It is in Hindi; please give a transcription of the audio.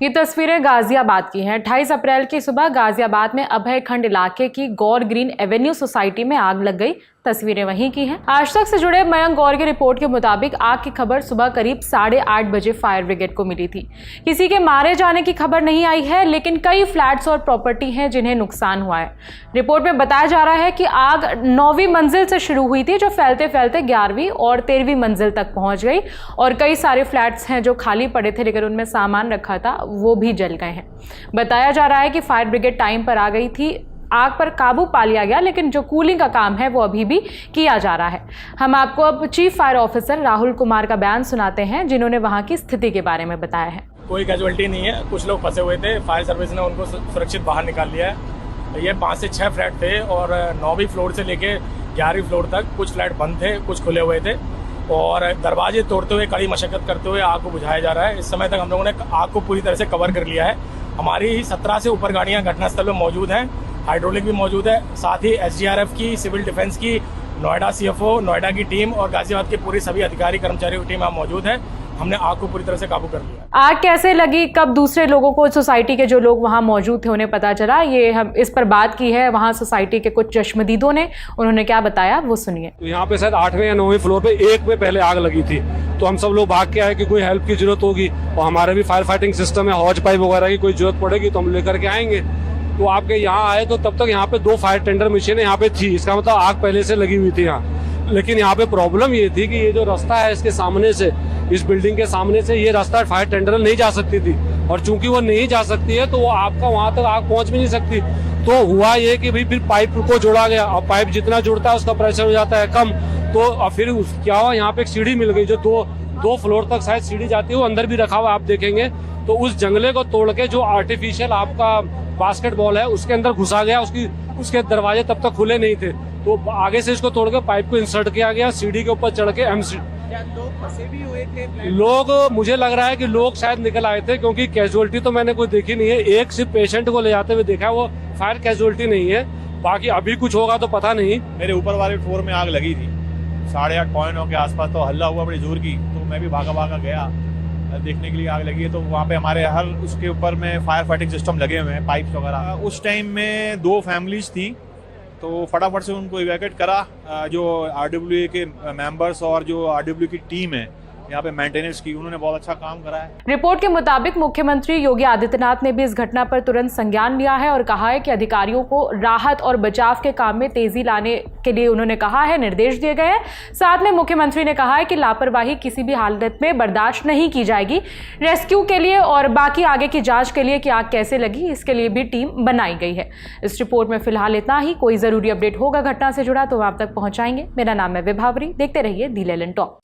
ये तस्वीरें गाजियाबाद की हैं। 28 अप्रैल की सुबह गाजियाबाद में अभय खंड इलाके की गौर ग्रीन एवेन्यू सोसाइटी में आग लग गई। तस्वीरें वहीं की हैं। आज तक से जुड़े मयंक गौर की रिपोर्ट के मुताबिक आग की खबर सुबह करीब 8:30 बजे फायर ब्रिगेड को मिली थी। किसी के मारे जाने की खबर नहीं आई है, लेकिन कई फ्लैट्स और प्रॉपर्टी हैं जिन्हें नुकसान हुआ है। रिपोर्ट में बताया जा रहा है कि आग 9वीं मंजिल से शुरू हुई थी, जो फैलते फैलते 11वीं और 13वीं मंजिल तक पहुंच गई और कई सारे फ्लैट्स हैं जो खाली पड़े थे लेकिन उनमें सामान रखा था, वो भी जल गए हैं। बताया जा रहा है कि फायर ब्रिगेड टाइम पर आ गई थी, आग पर काबू पा लिया गया, लेकिन जो कूलिंग का काम है वो अभी भी किया जा रहा है। हम आपको अब chief fire officer Rahul Kumar का बयान सुनाते हैं, जिन्होंने वहां की स्थिति के बारे में बताया है। कोई कैजुअलिटी नहीं है, कुछ लोग फंसे हुए थे, फायर सर्विस ने उनको सुरक्षित बाहर निकाल लिया है। ये 5 से 6 फ्लैट थे और 9वीं फ्लोर से लेके 11वीं फ्लोर तक कुछ फ्लैट बंद थे, कुछ खुले हुए थे और दरवाजे तोड़ते हुए, कड़ी मशक्कत करते हुए आग को बुझाया जा रहा है। इस समय तक हम लोगों ने आग को पूरी तरह से कवर कर लिया है। हमारी 17 से ऊपर गाड़ियां घटनास्थल में मौजूद हैं, हाइड्रोलिक भी मौजूद है, साथ ही SDRF की, सिविल डिफेंस की, नोएडा CFO, नोएडा की टीम और गाजियाबाद के पूरे सभी अधिकारी कर्मचारियों की टीम यहाँ मौजूद है। हमने आग को पूरी तरह से काबू कर लिया। आग कैसे लगी, कब दूसरे लोगों को, सोसाइटी के जो लोग वहां मौजूद थे उन्हें पता चला, ये हम इस पर बात की है वहां सोसाइटी के कुछ चश्मदीदों ने। उन्होंने क्या बताया वो सुनिए। तो यहाँ पे शायद 8वें या 9वें फ्लोर पे एक में पहले आग लगी थी, तो हम सब लोग भाग के आए कि कोई हेल्प की जरूरत होगी और हमारे भी फायर फाइटिंग सिस्टम है, हॉज पाइप वगैरह की कोई जरूरत पड़ेगी तो हम लेकर के आएंगे। तो आपके यहाँ आए तो तब तक यहाँ पे 2 फायर टेंडर मशीनें यहाँ पे थी, इसका मतलब आग पहले से लगी हुई थी यहाँ। लेकिन यहाँ पे प्रॉब्लम ये थी कि ये जो रास्ता है इसके सामने से, इस बिल्डिंग के सामने से ये रास्ता फायर टेंडर नहीं जा सकती थी और चूंकि वो नहीं जा सकती है तो वो आपका वहां तक आग पहुंच भी नहीं सकती। तो हुआ ये कि भाई फिर पाइप को जोड़ा गया और पाइप जितना जुड़ता है उसका प्रेशर हो जाता है कम। तो फिर क्या हुआ, यहाँ पे एक सीढ़ी मिल गई जो दो फ्लोर तक शायद सीढ़ी जाती है, वो अंदर भी रखा हुआ आप देखेंगे। तो उस जंगले को तोड़ के जो आर्टिफिशियल आपका बास्केटबॉल है उसके अंदर घुसा गया, उसके दरवाजे तब तक खुले नहीं थे, तो आगे से इसको तोड़ के पाइप को इंसर्ट किया गया। सीढ़ी के ऊपर चढ़ के लोग फंसे भी हुए थे? लोग, मुझे लग रहा है कि लोग शायद निकल आए थे, क्योंकि कैजुअलिटी तो मैंने कोई देखी नहीं है। एक सिर्फ पेशेंट को ले जाते हुए देखा, वो फायर कैजुअलिटी नहीं है, बाकी अभी कुछ होगा तो पता नहीं। मेरे ऊपर वाले फ्लोर में आग लगी थी 8:30 पौने 9 के आसपास, तो हल्ला हुआ बड़ी जोर की, तो मैं भी भागा गया देखने के लिए आग लगी है। तो वहाँ पे हमारे हर उसके ऊपर में फायर फाइटिंग सिस्टम लगे हुए हैं, पाइप्स वगैरह। उस टाइम में 2 फैमिलीज थी, तो फटाफट से उनको इवैक्यूएट करा। जो RWA के मेंबर्स और जो RWA की टीम है यहाँ पे मेंटेनेंस की, उन्होंने बहुत अच्छा काम करा है। रिपोर्ट के मुताबिक मुख्यमंत्री योगी आदित्यनाथ ने भी इस घटना पर तुरंत संज्ञान लिया है और कहा है कि अधिकारियों को राहत और बचाव के काम में तेजी लाने के लिए उन्होंने कहा है, निर्देश दिए गए हैं। साथ में मुख्यमंत्री ने कहा है कि लापरवाही किसी भी हालत में बर्दाश्त नहीं की जाएगी। रेस्क्यू के लिए और बाकी आगे की जांच के लिए कि आग कैसे लगी, इसके लिए भी टीम बनाई गई है। इस रिपोर्ट में फिलहाल इतना ही। कोई जरूरी अपडेट होगा घटना से जुड़ा तो हम आप तक पहुंचाएंगे। मेरा नाम है विभावरी, देखते रहिए दी लेलन टॉप।